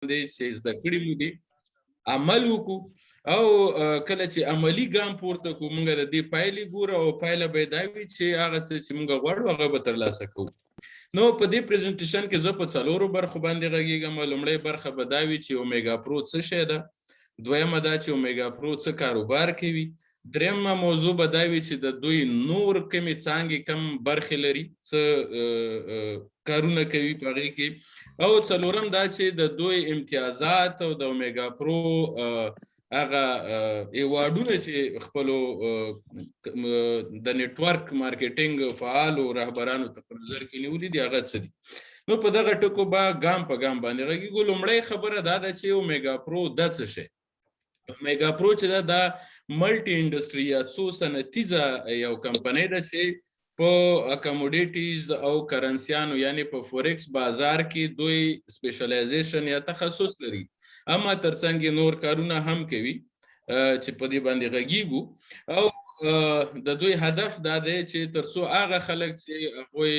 باندې چې زده کړي مو دي عمل وکړو او کله چې عملی ګام پورته کوو موږ د دې پایلې ګورو او پایله به دا وي چې هغه څه چې موږ غواړو هغه به ترلاسه کوو. نو په دې پریزنټیشن کې زه په څلورو برخو باندې غږیږم. لومړی برخه به دا وي چې اومیګا پرو څه شی ده، دویمه دا چې اومیګا پرو څه کاروبار کوي، درېیمه موضوع به دا وي چې د دوی نور کومې څانګې کم برخې لري، څه کارونه کوي په هغې کې، او څلورم دا چې د دوی امتیازات او د اومیګا پرو هغه ایوارډونه چې خپلو د نیټورک مارکیټینګ فعالو رهبرانو ته په نظر کې نیولي دي هغه څه دي. نو په دغه ټکو به ګام په ګام باندې غږیږو. لومړی خبره دا ده چې اومیګا پرو دا څه شی. اومیګا پرو چې دا ملټي انډسټري یا څو صنعتیزه یو کمپنۍ ده چې په اکاموډیټیز او کرنسیانو یعنی په فورکس بازار کې دوی سپیشلایزیشن یا تخصص لري، اما ترڅنګ نور کارونه هم کوي چې په دې باندې غږیږو. او د دوی هدف دا دی چې ترڅو هغه خلک چې هغوی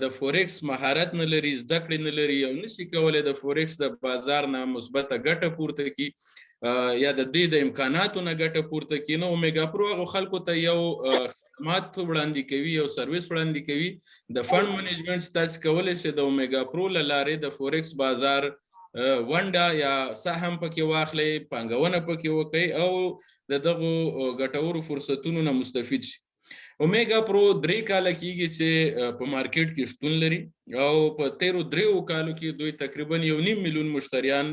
د فورکس مهارت نه لري، زده کړې نه لري او نشي کولی د فورکس د بازار نه مثبته ګټه پورته کړي یا د دې د امکاناتو نه ګټه پورته کړي، نو اومیګا پرو هغو خلکو ته یو خدمات وړاندې کوي، یو سرویس وړاندې کوي د فنډ منیجمنټ چې تاسو کولی شئ د اومیګا پرو له لارې د فورکس بازار ونډه یا سهم پکې واخلئ، پانګونه پکې وکړئ او د دغو ګټورو فرصتونو نه مستفید شي. اومیګا پرو 3 کاله کېږي چې په مارکیټ کې شتون لري او په تیرو 3 کالو کې دوی تقریبا 1.5 میلیون مشتریان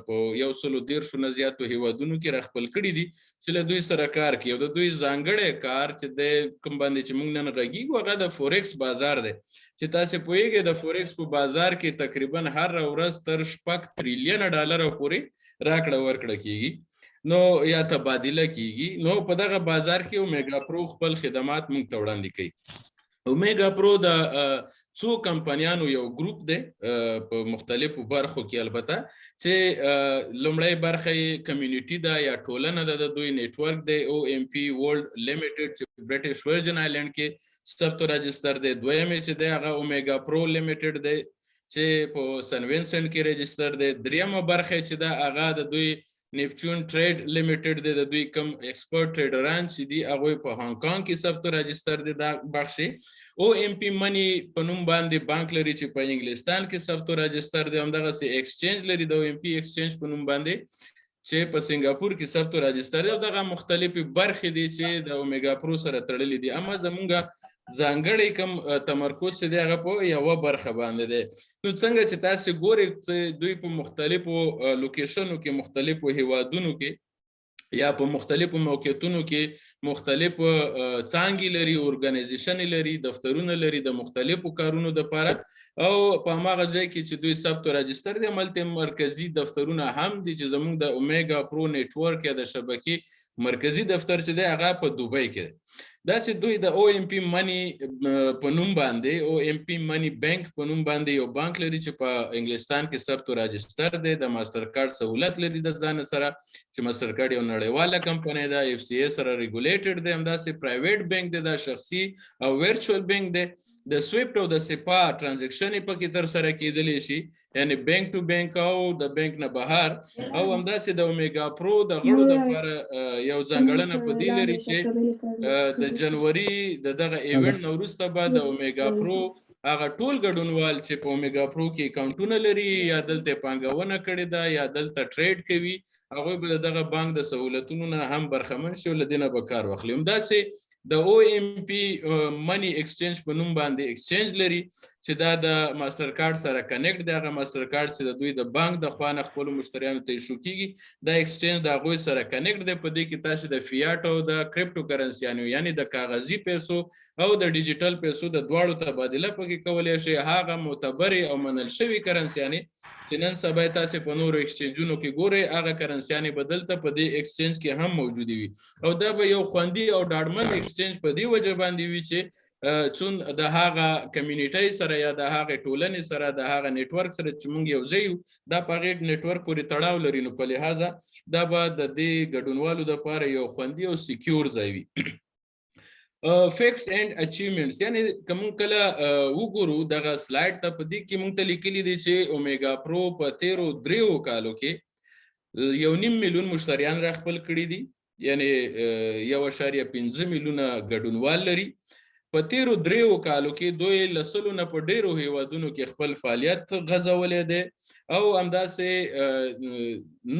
په 130 نه زیاتو هیوادونو کې راخپل کړي دي چې له دوی سره کار کوي. او د دوی ځانګړی کار چې د کوم باندې چې موږ نن غږیږو هغه د فورکس بازار دی چې تاسو پوهیږئ د فورکس په بازار کې تقریبا هر ورځ تر 6 تریلیون ډالر پورې راکړه ورکړه کېږي نو یا تبادله کیږي. نو په دغه بازار کې اومیګا پرو خپل خدمات موږ ته وړاندې کوي. اومیګا پرو د څو کمپنیانو یو ګروپ دی په مختلفو برخو کې، البته چې لومړی برخه یې کمیونټي ده یا ټولنه ده، د دوی نیټورک دی او ام پی ورلډ لیمیټډ چې برټش ورجن آیلینډ کې ثبت رجسټر دی. دویم چې دی هغه اومیګا پرو لیمیټډ دی چې په سن وینسنټ کې رجسټر دی. دریمه برخه چې ده هغه د دوی نیپچون ټریډ لیمیټډ دی، د دوی کم ایکسپرټ ټریډران چې دي هغوی په هانګ کانګ کې ثبت رجسټر دی. دا بخش او ام پی منی په نوم باندې بانک لري چې په انګلستان کې ثبت رجسټر دی، همدغسې ایکسچینج لري د ام پی ایکسچینج په نوم باندې چې په سنګاپور کې ثبت رجسټر دی. او دغه مختلفې برخې دي چې د اومیګا پرو سره تړلې دي، اما زمونږ ځانګړی کوم تمرکز چې دی هغه په یوه برخه باندې دی. نو څنګه چې تاسو ګورئ چې دوی په مختلفو لوکیشنو کې، مختلفو هیوادونو کې یا په مختلفو موقعیتونو کې مختلف څانګې لري، ارګنایزیشنې لري، دفترونه لري د مختلفو کارونو دپاره. او په هماغه ځای کې چې دوی ثبت رجسټر دی هملته مرکزي دفترونه هم دي چې زموږ د اومیګا پرو نیټورک یا د شبکې مرکزي دفتر چې دی هغه په دوبۍ کې دی. داسې دوی د او ام پی منی په نوم باندې او ام پی منی بانک په نوم باندې یو بانک لري چې په انګلستان کې ثبت رجسټر دی، د ماستر کارت سہولت لري د ځان سره چې ماستر کارت یو نړیواله کمپنۍ ده، اف سی ای سره ریګولیټډ دی، همداسې پرایویټ بانک دی، دا شخصي او ورچوال بانک دی. د سویفټ او د سپا ټرانزیکشن پکې تر سره کېدلی شي، یعنی بانک ټو بانک او د بانک نه بهر. او همداسې د اومیګا پرو د غړو دپاره یو ځانګړنه په دې لري چې د جنوري د دغه ایونټ نه وروسته به د اومیګا پرو هغه ټول ګډونوال چې په اومیګا پرو کې اکاونټونه لري یا دلته پانګونه کړې ده یا دلته ټریډ کوي، هغوی به د دغه بانک د سهولتونو نه هم برخمن شي او له دې نه به کار واخلي. همداسې د او ام پی منی ایکسچینج په نوم باندې ایکسچینج لري چې دا د ماستر کارت سره کنیکټ دی. هغه ماستر کارت چې د دوی د بانک د خوا نه خپلو مشتریانو ته ایشو کیږي، دا ایکسچینج د هغوی سره کنیکټ دی. په دې کې تاسو د فیاټ او د کریپټو کرنسیانو یعنی د کاغذي پیسو او د ډیجیټل پیسو د دواړو تبادله پکې کولی شئ. هغه معتبرې او منل شوي کرنسیانې چې نن سبا تاسو په نورو ایکسچینجونو کې ګورئ، هغه کرنسیانې به دلته په دې ایکسچینج کې هم موجودې وي. او دا به یو خوندي او ډاډمن ایکسچینج په دې وجه باندې وي چې چون د هغه کمیونټۍ سره یا د هغې ټولنې سره د هغه نیټورک سره چې موږ یو ځای یو، دا په هغې نیټورک پورې تړاو لري. نو په لحاظه دا به د دې ګډونوالو دپاره یو خوندي او سیکیور ځای وي. فیکس اینڈ اچیومنټس یعنی کوم کله وګورو دغه سلایډ ته په دې کې مونږ ته لیکلي دي چې اومیګا پرو په 13 کالو کې 1.5 میلیون مشتریان را خپل کړي دي یعنی 1.5 میلیونه ګډونوال لري په 13 کالو کې دوی لسلو نه په ډیرو هیوادونو کې خپل فعالیت غځولې دی او همداسې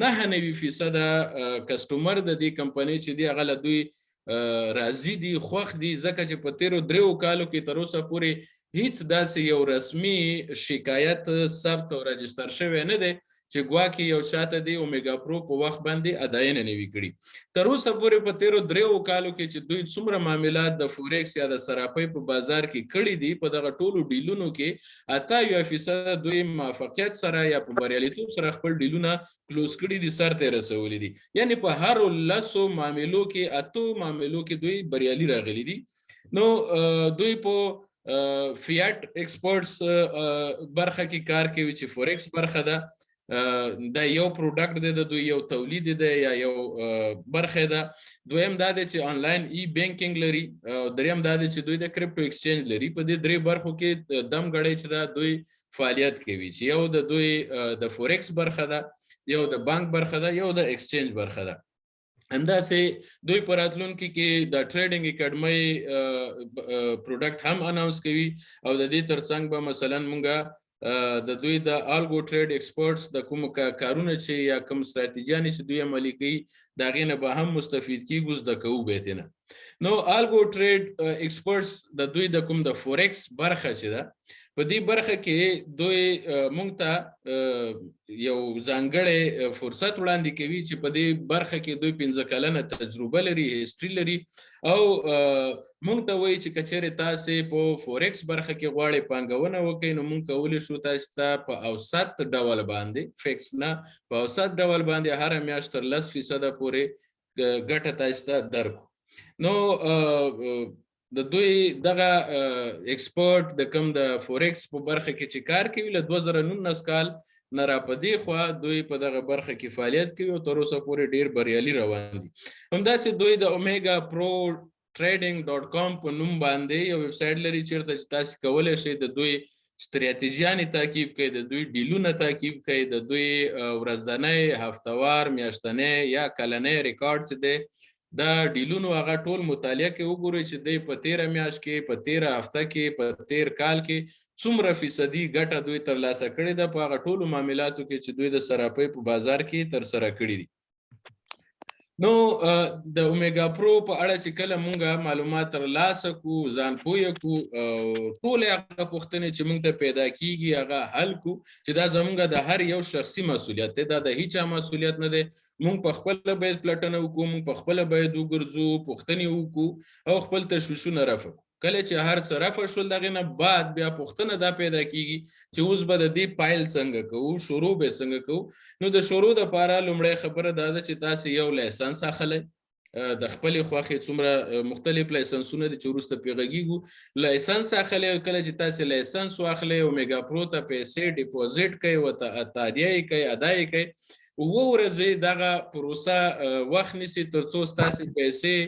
99% کسټمر د دې کمپنۍ چې دی هغه له دوی راضي دي خوښ دي ځکه چې په 13 کالو کې تر اوسه پورې هیڅ داسې یو رسمي شکایت ثبت او رجستر شوی نه دی چې ګواکې یو چاته دی اومیګا پرو په وخت باندې اداینه نه وي کړي تر اوسه پورې په 13 کالو کې چې دوی څومره معاملات د فورکس یا د سراپۍ په بازار کې کړي دي په دغه ټولو ډیلونو کې 80% دوی موافقت سره یا په بریالیتوب سره خپل ډیلونه کلوز کړي دي سر ته رسولي دي یعنی په هر 10 معاملو کې 8 معاملو کې دوی بریالي راغلي دي نو دوی په فیاټ ایکسپورټس برخه کې کار کوي چې فورکس برخه ده دا یو پروډکټ دی د دوی یو تولید دی یا یو برخه ده دویم دا دی چې آنلاین ای بانکینګ لري دریم دا دی چې دوی د کریپټو ایکسچینج لري په دې درې برخو کې دم غړی چې دا دوی فعالیت کوي چې یو د دوی د فورکس برخه ده یو د بانک برخه ده یو د ایکسچینج برخه ده همداسې دوی په راتلونکي کې د ټریډینګ اکیډمۍ پروډکټ هم اناونس کوي او د دې ترڅنګ به مثلا مونږه د دوی د الګو ټریډ ایکسپرټس د کوم کارونه چې یا کوم ستراتیژیانې چې دوی عملي کوي د هغې نه به هم مستفید کیږو زده کوو به یې نه نو الګو ټریډ ایکسپرټس د دوی د کوم د فورکس برخه چې ده په دې برخه کې دوی مونږ ته یو ځانګړی فرصت وړاندې کوي چې په دې برخه کې دوی 15 کلنه تجربه لري هیستري لري او مونږ ته وایي چې کچېرې تاسې په فورکس برخه کې غواړئ پانګونه وکړئ نو مونږ کولی شو تاسو ته په اوسط ډول باندې فکس نه په اوسط ډول باندې هره میاشت تر 10% پورې ګټه تاسو ته درکړو نو د دوی دغه ایکسپرټ د کوم د فورکس په برخه کې چې کار کوي له 2019 کال نه را په دې خوا دوی په دغه برخه کې فعالیت کوي او تر اوسه پورې ډیر بریالي روان دي همداسې دوی د اومیګا پرو trading.com په نوم باندې یو ویب سایټ لري چیرته چې تاسو کولی شئ د دوی ستراتیژیانې تعقیب کړئ د دوی ډیلونه تعقیب کړئ د دوی ورځنی هفتوار میاشتنی یا کلنی ریکارډ چې دی دا ډیلونو هغه ټول مطالعه کې وګورئ چې دوی په 13 میاشت کې په 13 هفته کې په 13 کال کې څومره فیصدي ګټه دوی ترلاسه کړې ده په هغه ټولو معاملاتو کې چې دوی د سراپۍ په بازار کې ترسره کړي دي نو د اومیګا پرو په اړه چې کله مونږه معلومات ترلاسه کړو ځان پوه کړو ټولې هغه پوښتنې چې مونږ ته پیدا کیږي هغه حل کړو چې دا زمونږ د هر یو شخصي مسؤلیت دی دا د هیچا مسؤلیت نه دی مونږ په خپله باید پلټنه وکړو مونږ په خپله باید وګرځو پوښتنې وکړو او خپل تشویشونه رفع کړو کله چې هر څه رفع شول دغې نه بعد بیا پوښتنه دا پیدا کیږي چې اوس به د دې پایل څنګه کوو شروع به څنګه کوو نو د شروع دپاره لومړی خبره دا ده چې تاسې یو لایسنس اخلی د خپلې خوښې څومره مختلف لایسنسونه دي چې وروسته پرې غږیږو لایسنس اخلی کله چې تاسې لایسنس واخلی اومیګا پرو ته پیسې ډیپوزیټ کوئ ورته تادیه یې کوئ ادا یې کوئ 7 ورځې دغه پروسه وخت نیسي تر څو ستاسې پیسې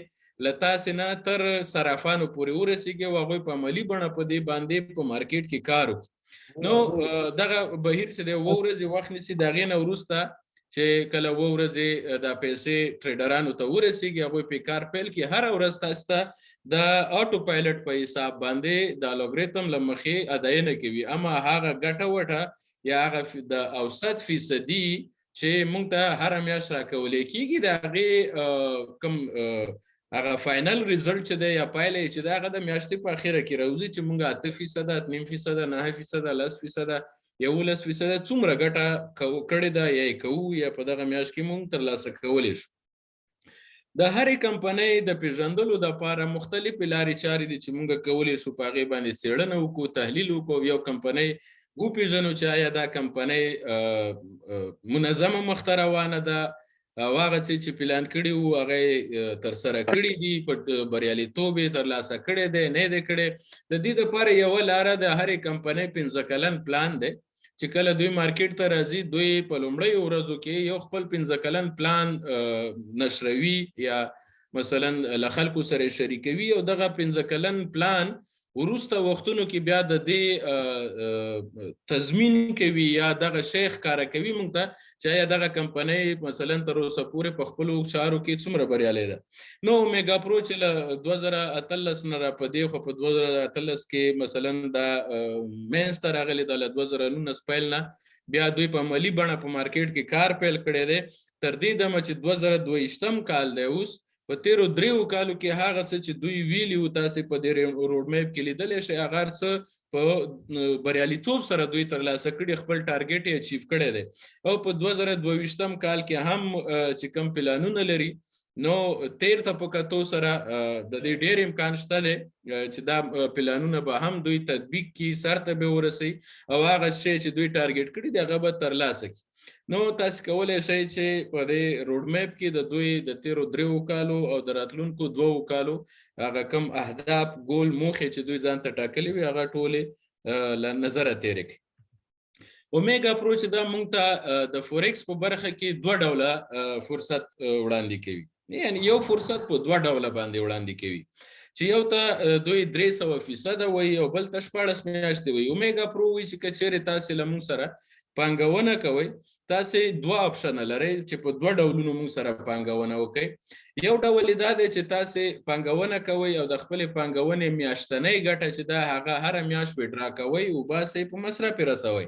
له تاسې نه تر صرافانو پورې ورسیږي او هغوی په عملي بڼه په دې باندې په مارکیټ کې کار وکړي نو دغه بهیر چې دی 7 ورځې وخت نیسي د هغې نه وروسته چې کله 7 ورځې دا پیسې ټریډرانو ته ورسیږي هغوی پې کار پیل کړي هره ورځ تاسو ته د اټو پایلټ په حساب باندې د الګوریتم له مخې اداینه کوي اما هغه ګټه وټه یا هغه د اوسط فیصدي چې موږ ته هره میاشت راکولی کېږي د هغې کوم هغه فاینل ریزلټ چې دی یا پایله چې دی هغه د میاشتې په اخره کې راوځي چې موږ 8%، 8.5%، 9%، 11% څومره ګټه کړې ده یا یې کوو یا په دغه میاشت کې موږ ترلاسه کولی شو د هرې کمپنۍ د پیژندلو دپاره مختلفې لارې چارې دي چې موږ کولی شو په هغې باندې څېړنه وکړو تحلیل وکړو یو کمپنۍ وپېژنو چې آیا دا کمپنۍ منظمه مخته روانه ده او هغه څه چې پلان کړي وو هغه یې ترسره کړي دي په بریالیتوب یې ترلاسه کړی دی نه دی کړی د دې دپاره یوه لاره د هرې کمپنۍ 15 کلن پلان دی چې کله دوی مارکیټ ته راځي دوی په لومړیو ورځو کې یو خپل 15 کلن پلان نشروي یا مثلا له خلکو سره شریکوي او دغه 15 کلن پلان وروسته وختونو کې بیا د دې تضمین کوي یا دغه شیخ کار کوي مونږ ته چې دغه کمپنۍ مثلا تر اوسه پورې په خپل چارو کې څومره بریالۍ ده نو میگا پرو چې له 2013 نه را پدې خو په 2013 کې مثلا د مینس ته راغلی د 2019 پیل نه بیا دوی په مالی بڼه په مارکیټ کې کار پیل کړی دی تر دې دمه چې 2022 کال دی اوس په تیرو دریو کالو کې هغه څه چې دوی ویلي و تاسې په دې روډ میپ کې لیدلی شئ هغه هر څه په بریالیتوب سره دوی ترلاسه کړي خپل ټارګیټ یې اچیو کړی دی او په 2022 کال کې هم چې کوم پلانونه لري نو تیر ته په کتو سره د دې ډېر امکان شته دی چې دا پلانونه به هم دوی تطبیق کړي سر ته به ورسوي او هغه شی چې دوی ټارګیټ کړي دی هغه به ترلاسه کړي نو تاسو کولی شئ چې په دې روډ میپ کې د دوی د تیرو دریو کالو او د راتلونکو 2 کالو هغه کم اهداف ګول موخې چې دوی ځان ته ټاکلي وي هغه ټولې له نظره تیرې کړي اومیګا پرو چې دا موږ ته د فورکس په برخه کې 2 ډوله فرصت وړاندې کوي یعنی یو فرصت په 2 ډوله باندې وړاندې کوي چې یو ته دوی 300% وایي او بل ته 14 میاشتې وایي اومیګا پرو وایي چې که چیرې تاسې له موږ سره پانګونه کوئ تاسې 2 اپشن لرئ چې په 2 ډولونو موږ سره پانګونه وکړئ یو ډول دا دی چې تاسې پانګونه کوئ او د خپلې پانګونې میاشتنۍ ګټه چې دا هغه هره میاشت وډرا کوئ وباسئ په مصرف یې رسوئ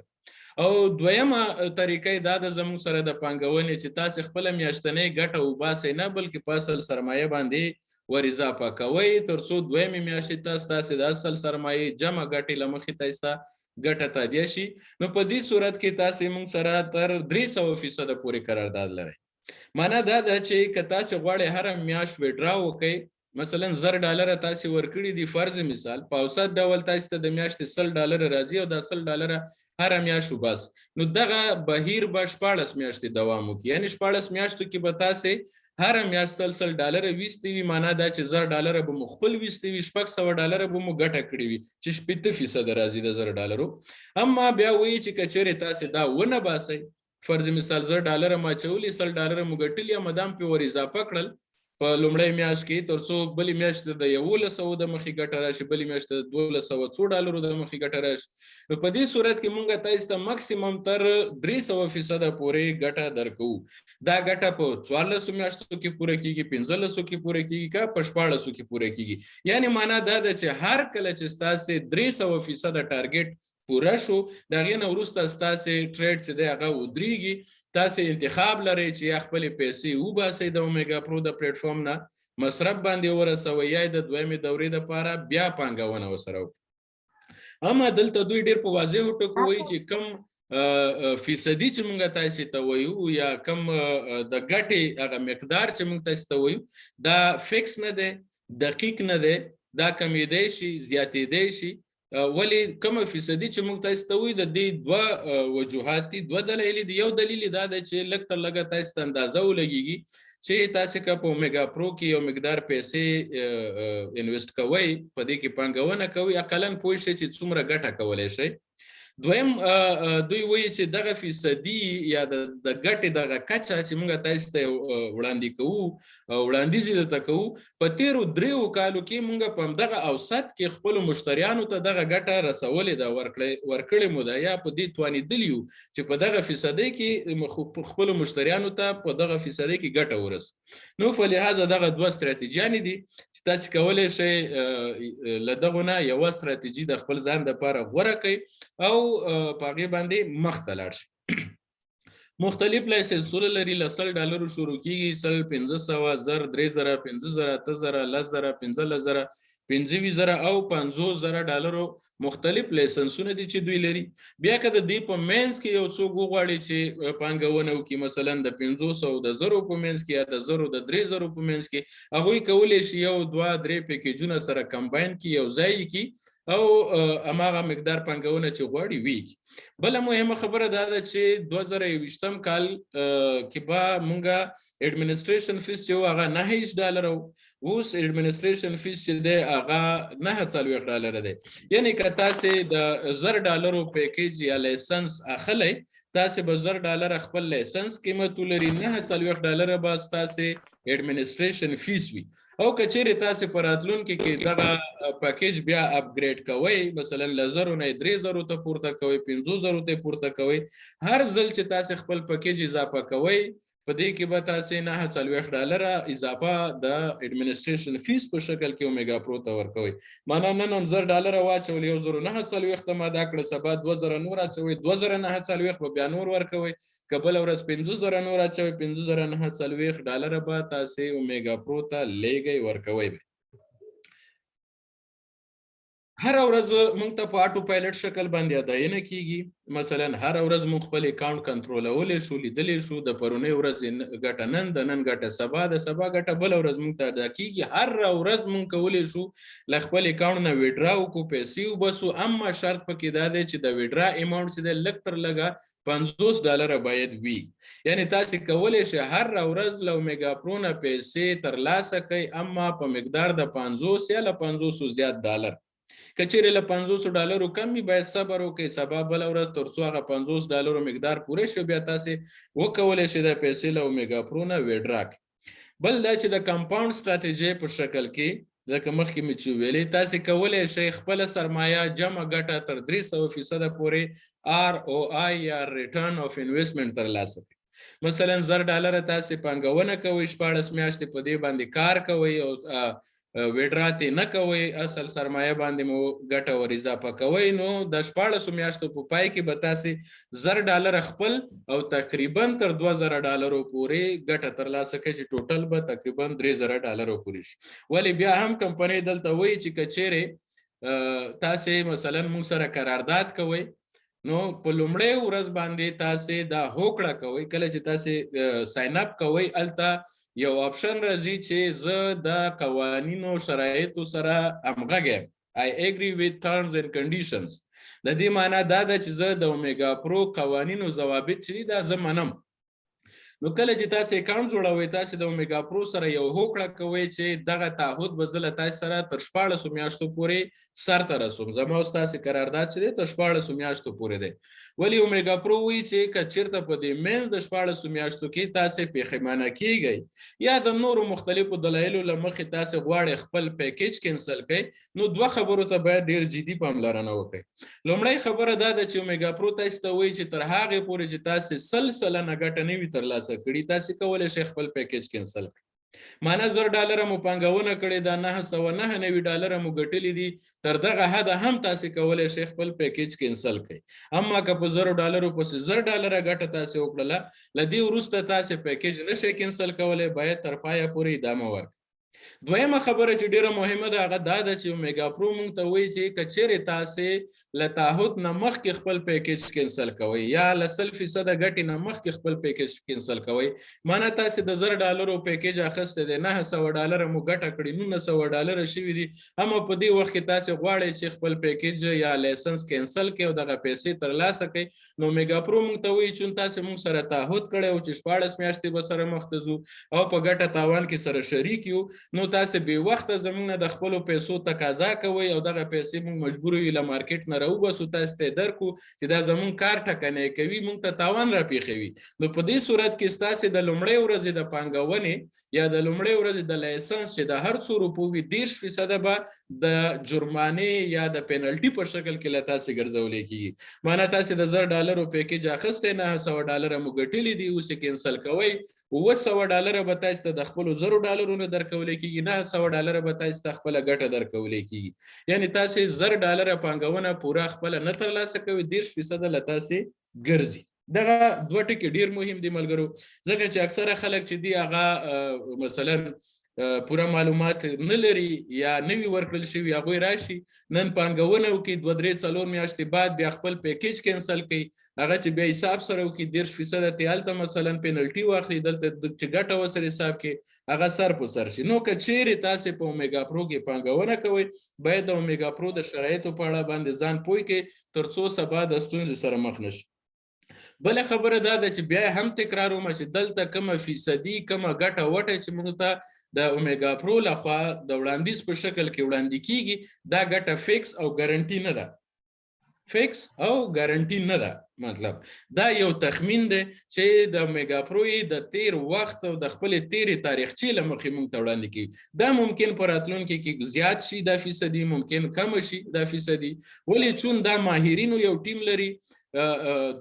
او دویمه طریقه دا د زموږ سره د پانګونې چې تاسې خپله میاشتنۍ ګټه وباسئ نه بلکې په اصل سرمایه باندې ور اضافه کوئ تر څو دویمې میاشتې تاسې د اصل سرمایې جمع ګټې له مخې تاسې ګټه تادیه شي نو په دې صورت کې تاسې موږ سره تر 300% پورې قرارداد لرئ معنا دا ده چې که تاسې غواړئ هره میاشت وډرا وکړئ مثلا $10 تاسې ورکړي دي فرض مثال په اوسط ډول تاسې ته د میاشتې $10 راځي او دا $10 هره میاشت وباس نو دغه بهیر به 14 میاشتې دوام وکړي یعنی 14 میاشتو کې به تاسې هر میاشت $10 ویستي وي معنا دا چې $10 به مو خپل ویستي وي $600 به مو ګټه کړې وي چې 80% راځي د $10 اما بیا وایي چې که چیرې تاسې دا ونه باسئ فرض مثال $10 ما اچولي $10 مو ګټلي یا مدام پې ور اضافه کړل په لومړۍ میاشت کې تر څو بلې میاشت د 1100 د مخې ګټه راشي بلې میاشت د $1200 د مخې ګټه راشي نو په دې صورت کې موږ تاسو ته ماکسیمم تر 300% پورې ګټه درکو دا ګټه په 14 میاشتو کې پوره کیږي 1500 کې پوره کیږي کا په 1400 کې پوره کیږي یعنی معنا دا ده چې هر کله چې تاسو 300% ټارګټ پوره شو دا غینه وروسته تاسو ټریډ چې دی هغه ودرېږي تاسو انتخاب لرئ چې خپل پیسې وباسئ د اومیګا پرو د پلیټ فارم نه مصرف باندې ورسوي یا د دویمې دورې لپاره بیا پانګونه وسره وکړئ اما دلته دوی ډېر په واضح ټکو وایي چې کم فیصدي چې موږ تاسو ته وایو یا کم د ګټې هغه مقدار چې موږ تاسو ته وایو دا فکس نه دی دقیق نه دی دا کمیدای شي زیاتېدای شي ولی کومه فیصدي چې موږ تاسو ته وایو د دې 2 وجوهات دي 2 دلایل دي یو دلیل دا دی چې لږ تر لږه تاسو ته اندازه ولګیږي چې تاسو که په اومیګا پرو کې یو مقدار پیسې انویسټ کوئ په دې کې پانګونه کوئ اقلا پوه شئ چې څومره ګټه کولی شئ دویم دوی وایي چې دغه فیصدي یا د ګټې دغه کچه چې موږ تاسو ته وړاندې کوو وړاندیز یې درته کوو په تیرو 3 کالو کې موږ په همدغه اوسط کې خپلو مشتریانو ته دغه ګټه رسولې ده ورکړې مو ده یا په دې توانېدلي یو چې په دغه فیصدۍ کې خپلو مشتریانو ته په دغه فیصدۍ کې ګټه ورسوي نو فلهذا دغه 2 ستراتیجیانې دي چې تاسو کولی شئ له دغو نه یوه ستراتیجي د خپل ځان دپاره غوره کړئ او په هغې باندې مخته لاړ شي مختلف لایسنسونه لري له $100 شروع کیږي 100 500 1000 3000 5000 10,000 15000 $25,000 او $50,000 مختلف لایسنسونه دي چې دوی لري بیا که د دې په مینس کې یو څوک وغواړي چې پانګونه وکړي مثلا د 500 د 1000 په مینس کې یا د 1000 د 3000 په مینس کې هغوی کولی شي 1-2-3 پیکیجونه سره کمباین کړي یو ځای کړي او هماغه مقدار پانګونه چې غواړي وي بله مهمه خبره دا ده چې 2020 کال کې به موږ اډمنسټریشن فیس چې هغه $9 اوس اډمنسټریشن فیس چې دی هغه $9.40 دی یعنی که تاسې د $10 پیکیج یا لایسنس اخلی تاسې به $10 خپل لایسنس قیمت ولري، $9.40 به ستاسې اډمنسټریشن فیس وي. او که چیرې تاسې په راتلونکي کې دغه پیکیج بیا اپګریډ کوئ، مثلا له 0 نه 3,000 ته پورته کوئ، 5,000 ته پورته کوئ، هر ځل چې تاسې خپل پیکیج اضافه کوئ په دې کې به تاسې $9.40 اضافه د اډمنسټریشن فیس په شکل کې اومیګا پرو ته ورکوئ. معنا نن هم $10 واچول، 1,940 ته ماده کړه، سبا 2,000 نور اچوئ، 2,940 به بیا نور ورکوئ، که بله ورځ 5,000 نور اچوئ، $5,940 به تاسې اومیګا پرو ته لیږئ ورکوئ. هر ورځ موږ ته په اټو پایلټ شکل باندې اداینه کیږي. مثلا هر ورځ موږ خپل اکاونټ کنټرولولی شو، لیدلی شو د پرونۍ ورځ ګټه نن، د نن ګټه سبا، د سبا ګټه بله ورځ موږ ته ادا کیږي. هر ورځ موږ کولی شو له خپل اکاونټ نه ویډرا وکړو، پیسې وباسو، اما شرط پکې دا دی چې د ویډرا اماونټ چې دی لږ تر لږه $50 باید وي. یعنی تاسې کولی شئ هر ورځ له اومیګا پرو نه پیسې ترلاسه کړئ، اما په مقدار د 50 یا له 500 زیات ډالر. که چیرې له $50 کم وي باید صبر وکړئ، سبا بله ورځ تر څو هغه $50 مقدار پوره شي بیا تاسې وکولی شئ د پیسې له اومیګا پرو نه ویډرا کړئ. بل دا چې د کمپاونډ سټراټیژۍ په شکل کې ځکه مخکې مې چې ویلې تاسې کولی شئ خپله سرمایه جمع ګټه تر 300% پورې ROI یا ریټرن آف انویسټمنټ ترلاسه کړئ. مثلا $10 تاسې پانګونه کوئ، 14 میاشتې په دې باندې کار کوئ او ویډرا ته نه کوئ، اصل سرمایه باندې مو ګټه ور اضافه کوئ، نو د 14 میاشتو په پای کې به تاسې $10 خپل او تقریبا تر $2,000 پورې ګټه ترلاسه کړئ چې ټوټل به تقریبا $3,000 پورې شي. ولې بیا هم کمپنۍ دلته وایي چې که چیرې تاسې مثلا موږ سره قرارداد کوئ نو په لومړۍ ورځ باندې تاسې دا هوکړه کوئ، کله چې تاسې ساین اپ کوئ هلته یو آپشن راځي چې زه د قوانینو شرایطو سره همغږی یم، I agree with terms and conditions. د دې معنا دا ده چې زه د اومیګا پرو قوانینو ضوابط چې دي دا زه منم. نو کله چې تاسې اکاونټ جوړوئ تاسې د اومیګا پرو سره یو هوکړه کوئ چې دغه تعهد به زه له تاسې سره تر 14 میاشتو پورې سرته رسوم. زما او ستاسې قرارداد چې دی تر 14 میاشتو پورې دی. ولې اومیګا پرو وایي چې که چېرته په دې منځ د 14 میاشتو کې تاسې پښیمانه کیږئ یا د نورو مختلفو دلایلو له مخې تاسې غواړئ خپل پیکیج کینسل کړئ، نو دوه خبرو ته باید ډېر جدي پاملرنه وکړئ. لومړی خبره دا ده چې اومیګا پرو تاسې ته وایي چې تر هغې پورې چې تاسې 100% ګټه نه وي ترلاسه کړي تاسې کولی شئ خپل پیکیج کینسل کړئ. معنا $10 مو پانګونه کړې ده، $999 مو ګټلي دي، تر دغه حده هم تاسې کولی شئ خپل پیکیج کینسل کړئ. اما که په $10 پسې $10 ګټه تاسې وکړله، له دې وروسته تاسې پیکیج نشئ کینسل کولی، باید تر پایه پورې ادامه ورکړئ. دویمه خبره چې ډیره مهمه ده هغه دا ده چې اومیګا پرو موږ ته وایي چې که چیرې تاسې له تعهد نه مخکې خپل پیکیج کینسل کوئ یا له 100% ګټې نه مخکې خپل پیکیج کینسل کوئ، معنا تاسې د $10 پیکیج اخیستی دی، $900 مو ګټه کړي، $1900 شوي دي، اما په دې وخت کې تاسې غواړئ چې خپل پیکیج یا لایسنس کینسل کړئ او دغه پیسې ترلاسه کړئ، نو اومیګا پرو موږ ته وایي چې تاسې موږ سره تعهد کړی و چې 14 میاشتې به سره مخ ته ځو او په ګټه تاوان کې سره شریک یو، نو تاسې بې وخته زموږ نه د خپلو پیسو تقاضا کوئ او دغه پیسې موږ مجبور یو له مارکیټ نه راوباسو، تاسې ته یې درکو چې دا زموږ کار ټکنی کوي، موږ ته تاوان راپېښوي. نو په دې صورت کې ستاسې د لومړۍ ورځې د پانګونې یا د لومړۍ ورځې د لایسنس چې د هر څو روپو وي 30% به د جرمانې یا د پینلټي په شکل کې له تاسې ګرځولی کېږي. معنا تاسې د $10 پیکیج اخیستی، $900 مو ګټلي دي، اوس یې کینسل کوئ، $900 به تاسې ته د خپلو $10 نه درکولی کېږي، $900 به تاسې ته خپله ګټه درکولی کېږي. یعنې تاسې $10 پانګونه پوره خپله نه ترلاسه کوئ، 30% له تاسې ګرځي. دغه دوه ټکي ډېر مهم دي ملګرو، ځکه چې اکثره خلک چې دي هغه مثلا پوره معلومات نه لري یا نوي ورکړل شوي، هغوی راشي نن پانګونه وکړي، 2-3-4 میاشتې بعد بیا خپل پیکیج کینسل کوي، هغه چې بیا حساب سره وکړي 30% ته هلته مثلا پینلټي واخلي، دلته چې ګټه ورسره حساب کړي هغه سر په سر شي. نو که چیرې تاسې په اومیګا پرو کې پانګونه کوئ باید د اومیګا پرو د شرایطو په اړه باندې ځان پوه کړئ تر څو سبا د ستونزې سره مخ نشئ. بله خبره دا ده چې بیا هم تکرار ومه چې دلته کومه فیصدي کومه ګټه وټه چې موږ ته د اومیګا پرو لخوا د وړاندیز په شکل کې وړاندې کیږي دا ګټه فیکس او ګارنټي نه ده. فیکس او ګارنټي نه ده. مطلب دا یو تخمین دی چې د میگا پرو د تیر وخت او د خپل تیری تاریخچې له مخې موږ ته وړاندې کوي. دا ممکن په راتلونکي کې زیات شي دا فیصدي، ممکن کم شي دا فیصدي، ولې چون دا ماهرینو یو ټیم لري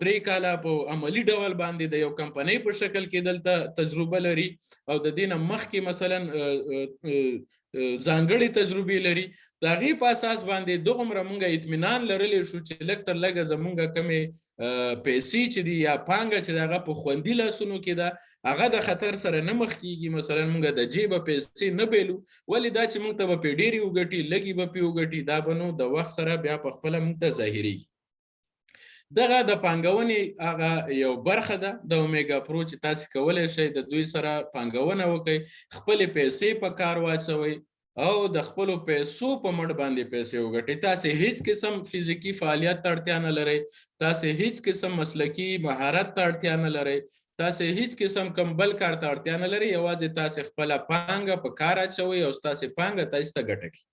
3 کاله په عملی ډول باندې د یو کمپنۍ په شکل کې دلته تجربه لري او د دې نه مخکې مثلا ځانګړي تجربې لري. د هغې په اساس باندې دومره موږ اطمینان لرلی شو چې لږ تر لږه زموږ کمې پیسې چې دي یا پانګه چې د هغه په خوندي لاسونو کې ده هغه د خطر سره نه مخ کیږي. مثلا موږ د جیبه پیسې نه بیلو، ولې دا چې موږ ته به پې ډېرې وګټي لږې به پې وګټي دا به نو د وخت سره بیا په خپله موږ ته ظاهرېږي. دغه د پانګونې هغه یو برخه ده د اومیګا پرو چې تاسو کولی شئ د دوی سره پانګونه وکړئ، خپلې پیسې په کار واچوئ او د خپلو پیسو په مټ باندې پیسې وګټئ. تاسو هیڅ قسم فزیکي فعالیت ته اړتیا نه لرئ، تاسو هیڅ قسم مسلکي مهارت ته اړتیا نه لرئ، تاسو هیڅ قسم کم بل کار ته اړتیا نه لري، یوازې تاسو خپله پانګه په کار اچوئ او ستاسو پانګه تاسو ته ګټه کوي.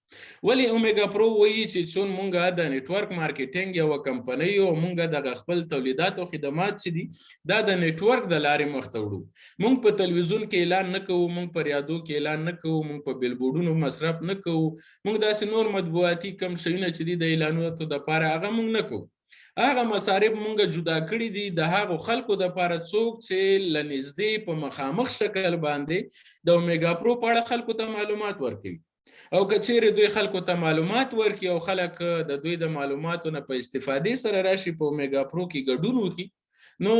ولې اومیګا پرو وایي چې چون مونږ د نیټورک مارکیټینګ یوه کمپنۍ او مونږ دغه خپل تولیدات او خدمات چې دي دا د نیټورک د لارې مخ ته وړو. مونږ په تلویزیون کې اعلان نه کوو، مونږ په ریادو کې اعلان نه کوو، مونږ په بیلبورډونو مصرف نه کوو، مونږ داسې نور مطبوعاتي کم شیونه چې دي د اعلاناتو دپاره هغه مونږ نه کوو. هغه مصارف مونږ جدا کړي دي د هغو خلکو دپاره څوک چې له نږدې په مخامخ شکل باندې د اومیګا پرو په اړه خلکو ته معلومات ورکوي. او که چیرې دوی خلکو ته معلومات ورکړي او خلک د دوی د معلوماتو نه په استفادې سره راشي په اومیګا پرو کې ګډون وکړي، نو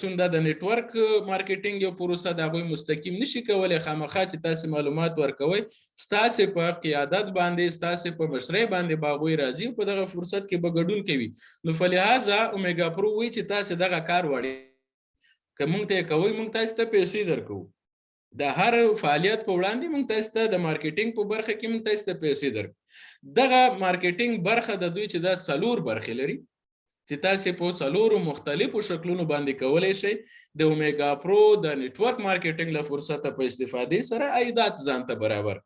چون دا د نیټورک مارکیټینګ یو پروسه د هغوی مستقیم نشي کولی، خامخا چې تاسو معلومات ورکوئ ستاسو په قیادت باندې ستاسو په مشرۍ باندې به هغوی راځي په دغه فرصت کې به ګډون کوي. نو فلهذا اومیګا پرو وایي چې تاسو دغه کار وړئ که موږ ته یې کوئ موږ تاسو ته پیسې درکوو. د هر فعالیت په وړاندې موږ تاسو ته د مارکیټینګ په برخه کې موږ تاسو ته پیسې درکوو. دغه مارکیټینګ برخه د دوی چې دا 4 برخې لري چې تاسو په 4 مختلفو شکلونو باندې کولی شئ د اومیګا پرو د نیټورک مارکیټینګ له فرصته په استفادې سره عایدات ځان ته برابر.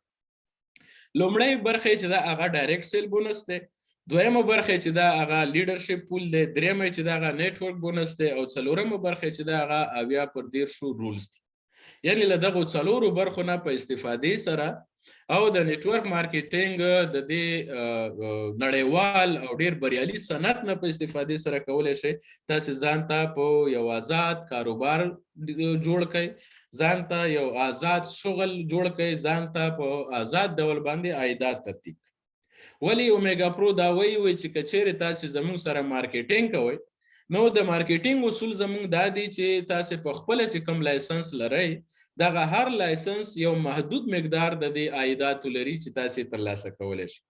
لومړی برخه چې دا هغه ډایرکټ سیل بونس دی، دویمه برخه چې دا هغه لیډرشپ پول دی، دریمه چې دا هغه نیټورک بونس دی او څلورمه برخه چې دا هغه 80% رولز دي. یعنی له دغو 4 برخو نه په استفادې سره او د نیټورک مارکیټینګ د دې نړیوال او ډیر بریالي صنعت نه په استفادې سره کولی شئ تاسو ځان ته په یو آزاد کاروبار جوړ کړئ، ځان ته یو آزاد شغل جوړ کړئ، ځان ته په آزاد ډول باندې عایدات ترتیب کړئ. ولې اومیګا پرو دا وایي چې که چیرې تاسو زموږ سره مارکیټینګ کوئ نو د مارکیټینګ اصول زموږ دا دي چې تاسو په خپله چې کوم لایسنس لرئ دغه هر لایسنس یو محدود مقدار د دې عایداتو لري چې تاسو ترلاسه کولی شئ.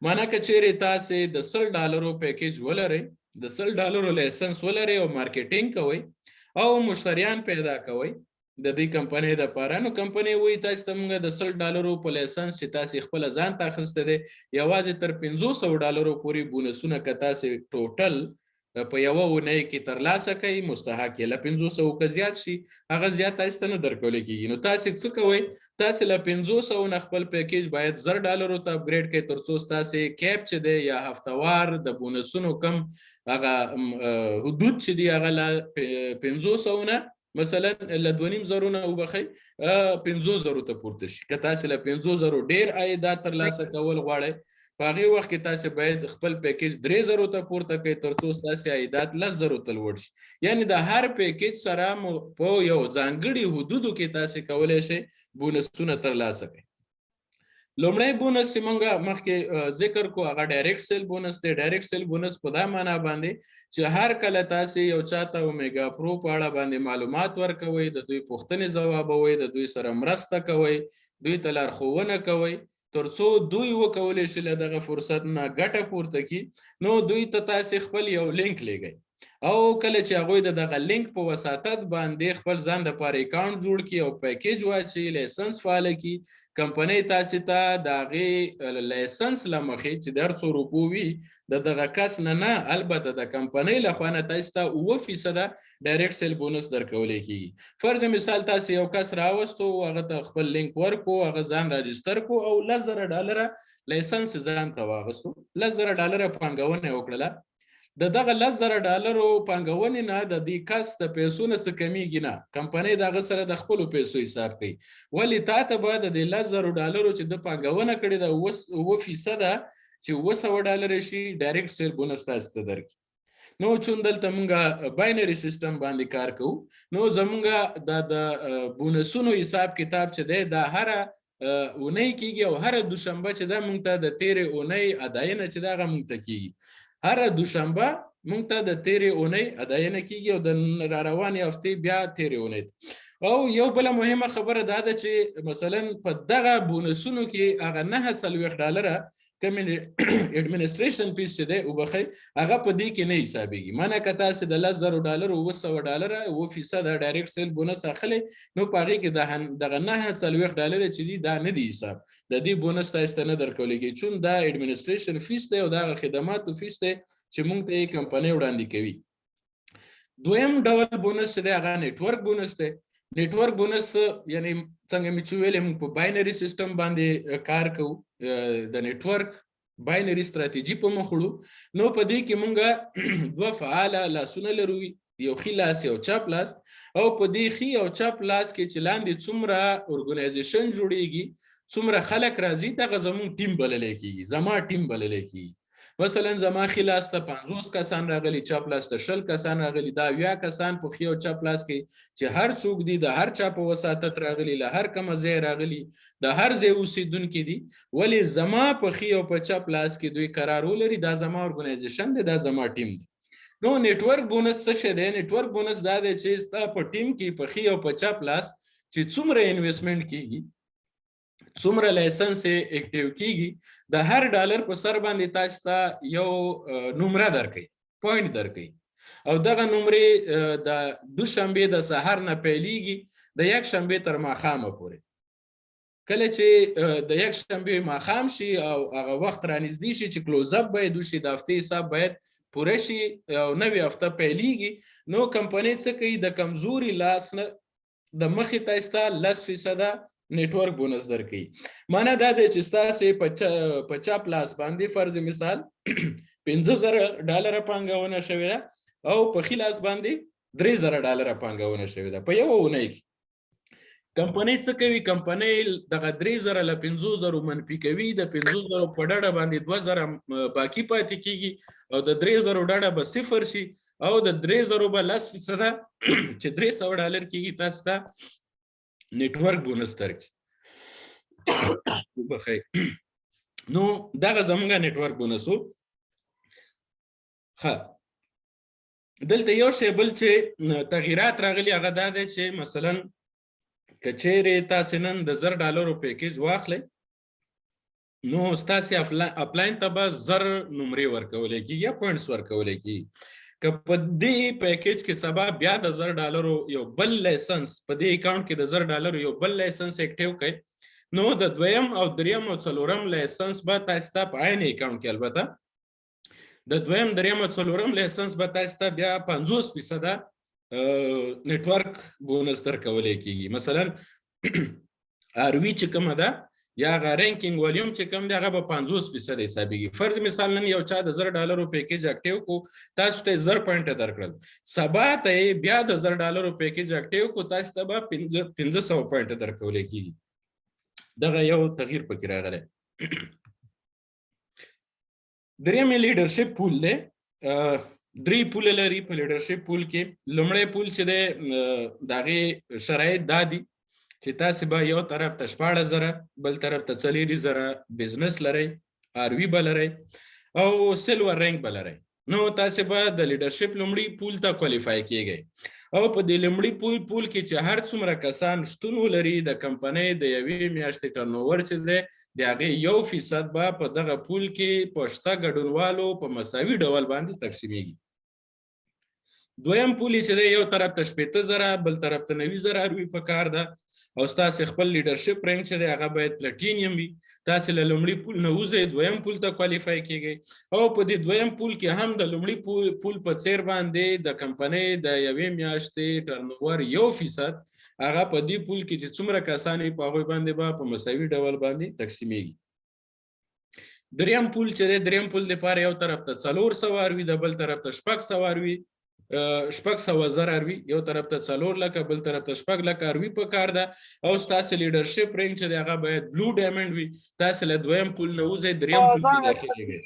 معنی که چیرې تاسو د $100 پیکیج ولرئ، د $100 لایسنس ولرئ او مارکیټینګ کوئ او مشتریان پیدا کوئ د دې کمپنۍ دپاره، نو کمپنۍ وایي تاسو ته موږ د $100 په لایسنس چې تاسو خپله ځان ته اخیستی دی یوازې تر $500 پورې بونسونه که تاسو ټوټل په یوه اونۍ کې ترلاسه کوئ مستحق یې له 500 که زیات شي هغه زیات تاسو ته نه درکولی کېږي. نو تاسو څه کوئ؟ تاسو له 500 نه خپل پیکیج باید $1000 ته اپګریډ کړئ تر څو ستاسو کیپ چې دی یا هفتوار د بونسونو کم هغه حدود چې دی هغه له 500 نه مثلا له 2500 نه وبخئ 500 ته پورته شي. که تاسو له 500 ډیر عایدات ترلاسه کول غواړئ په هغې وخت کې تاسو باید خپل پیکیج 3000 ته پورته کړئ تر څو ستاسو عایدات 10,000 ته لوړ شي. یعنې د هر پیکیج سره په یو ځانګړي حدودو کې تاسو کولی شئ بونسونه ترلاسه کړئ. لومړی بونس چې موږ مخکې ذکر کو هغه ډایرکټ سیل بونس دی. ډایرکټ سیل بونس په دا معنا باندې چې هر کله تاسو یو چاته اومیګا پرو په اړه باندې معلومات ورکوئ، د دوی پوښتنې ځوابوئ، د دوی سره مرسته کوئ، دوی ته لارښوونه کوئ تر څو دوی وکولی شي له دغه فرصت نه ګټه پورته کړي، نو دوی ته تاسو خپل یو لینک لیږئ او کله چې هغوی د دغه لینک په وساطت باندې خپل ځان دپاره اکاونټ جوړ کړي او پیکیج واچوي، لایسنس فعاله کړي، کمپنۍ تاسو ته د هغې لایسنس له مخې چې د هر څو روپو وي د دغه کس نه البته د کمپنۍ له خوا نه تاسو ته 7% ډایرکټ سیل بونس درکولی کېږي. فرض مثال تاسو یو کس راوستو هغه ته خپل لینک ورکو، هغه ځان راجستر کو او $10,000 لایسنس ځان ته واغستو، $10,000 پانګونه یې وکړله، د دغه $10,000 پانګونې نه د دې کس د پیسو نه څه کمیږي نه، کمپنۍ د هغه سره د خپلو پیسو حساب کوي. ولې تا ته به د دې $10,000 چې د پانګونه کړې ده اووه % چې $200 شي ډایرکټ سیل بونس تاسو ته درکړي. نو چون دلته مونږه باینري سیستم باندې کار کوو، نو زمونږه د بونسونو حساب کتاب چې دی دا هره اونۍ کیږي او هره دوشنبه چې دا مونږ ته د تیرې اونۍ اداینه چې دا هغه مونږ ته کیږي. هره دوشنبه مونږ ته د تیرې اونۍ اداینه کیږي او د راروانې هفتې بیا تیرې اونۍ. او یو بله مهمه خبره دا ده چې مثلا په دغه بونسونو کې هغه $49 کوم اډمنسټریشن پیس چې دی وبخئ هغه په دې کې نه حسابېږي. معنی که تاسې د $10,000 $200 اووه % د ډایرکټ سیل بونس اخلئ نو په هغې کې دغه $49 چې دي دا نه دي حساب، د دې بونس تاسو ته نه درکولی کېږي چون دا اډمنسټریشن فیس دی او دا هغه خدماتو فیس دی چې موږ ته یې کمپنۍ وړاندې کوي. دویم ډول بونس چې دی هغه نیټورک بونس دی. نیټورک بونس یعنی څنګه مې چې ویلې موږ په باینري سیستم باندې کار کوو، د نیټورک باینري ستراتیجي په مخ وړو. نو په دې کې موږ دوه فعاله لاسونه لرو، یو ښي لاس یو چپ لاس. او په دې ښي او چپ لاس کې چې لاندې څومره ارګنایزیشن جوړیږي، څومره خلک راځي، دغه زموږ ټیم بللی کېږي، زما ټیم بللی کېږي. مثلا زما ښي لاس ته 50 کسان راغلي، چپ لاس ته 20 کسان راغلي، دا 20 کسان په ښي او چپ لاس کې چې هر څوک دي د هر چا په وساطت راغلي، له هر کومه ځای راغلي، د هر ځای اوسېدونکي دي. ولې زما په ښي او په چپ لاس کې دوی قرار ولري، دا زما ارګنایزیشن دی، دا زما ټیم دی. نو نیټورک بونس څه شی دی؟ نیټورک بونس دا دی چې ستا په ټیم کې په ښي او په چپ لاس چې څومره انویسټمنټ کېږي، څومره لایسنس اکټیو کیږي، د هر $1 په سر باندې تاسو ته یو نمره درکوي، پوینټ درکوي. او دغه نمرې د دوشنبې د سهار نه پیلیږي د یکشنبې تر ماښامه پورې. کله چې د یکشنبې ماښام شي او هغه وخت رانږدې شي چې کلوز اپ باید وشي، د هفتې حساب باید پوره شي او نوې هفته پیلیږي، نو کمپنۍ څه کوي؟ د کمزوري لاس نه د مخې تاسو ته 10% نیټورک بونس درکوي. معنی دا دی چې ستاسې په چپ لاس باندې فرض مثال $50,000 پانګونه شوې ده او په ښي لاس باندې $3,000 پانګونه شوې ده په یوه اونۍ کې. کمپنۍ څه کوي؟ کمپنۍ دغه 3,000 له 5,000 منفي کوي، د 5,000 په ډډه باندې 2,000 باقي پاتې کېږي او د 3,000 ډډه به صفر شي او د 3,000 به 10% چې $300 کېږي تاسو ته نیټورک بونس درکړي. نو دغه زموږ نیټورک بونس و. ښه، دلته یو شی بل چې تغییرات راغلي هغه دا دی چې مثلا که چیرې تاسې نن د $1,000 پیکیج واخلئ نو ستاسې اپلاین ته به 1000 نمرې ورکولی کېږي یا پوینټس ورکولی کېږي. که په دې پیکیج کې سبا بیا د $1,000 یو بل لایسنس په دې اکاونټ کې د $1,000 یو بل لایسنس اکټیو کړئ نو د دویم او دریم او څلورم لایسنس به تاسو ته په عین اکاونټ کې البته د دویم دریم او څلورم لایسنس به تاسو ته بیا 50% نیټورک بونس درکولی کېږي. مثلا آروي چې کومه ده یا هغه رینکینګ والیوم چې کوم دی هغه به 50% حسابېږي. فرض مثال نن یو چا د $1,000 پیکیج اکټیو کو، تاسو ته 1000 پوینټه درکړل، سبا ته یې بیا د $1,000 پیکیج اکټیو کو، تاسو ته به 500 پوینټه درکولی کېږي. دغه یو تغییر پکې راغلی. دریم لیډرشپ پول دی. 3 پول لري په لیډرشپ پول کې. لومړی پول چې دی د هغې شرایط دا دي چې تاسې به یو طرف ته 14,000 بل طرف ته 40,000 بزنس لرئ، آروي به لرئ او سلور رینک به لرئ. نو تاسې به د لیډرشپ لومړي پول ته کوالیفای کېږئ او په دې لومړي پول کې چې هر څومره کسان شتون ولري د کمپنۍ د یوې میاشتې ټرنوور چې دی د هغې 1% به په دغه پول کې په شته ګډونوالو په مساوي ډول باندې تقسیمیږي. دویم پول چې دی یو طرف ته 80,000 بل طرف ته 90,000 آروي په کار ده او ستاسې خپل لیډرشپ رینک چې دی هغه باید پلټینیم وي. تاسې له لومړي پول نه وځئ، دویم پول ته کوالیفای کېږئ او په دې دویم پول کې هم د لومړي پول په څیر باندې د کمپنۍ د یوې میاشتې ټرنوور 1% هغه په دې پول کې چې څومره کسان یې په هغوی باندې به په مساوي ډول باندې تقسیمیږي. دریم پول چې دی دریم پول دپاره یو طرف ته 400 اروي د بل طرف ته 600 اروي 600,000 اروي یو طرف ته 4 لکه بل طرف ته 6 لکه اروي په کار ده او ستاسو لیډرشپ رینګ چې دی هغه باید بلو ډایمنډ وي تاسو له دویم پول نه وځئ دریم پول کې داخليږئ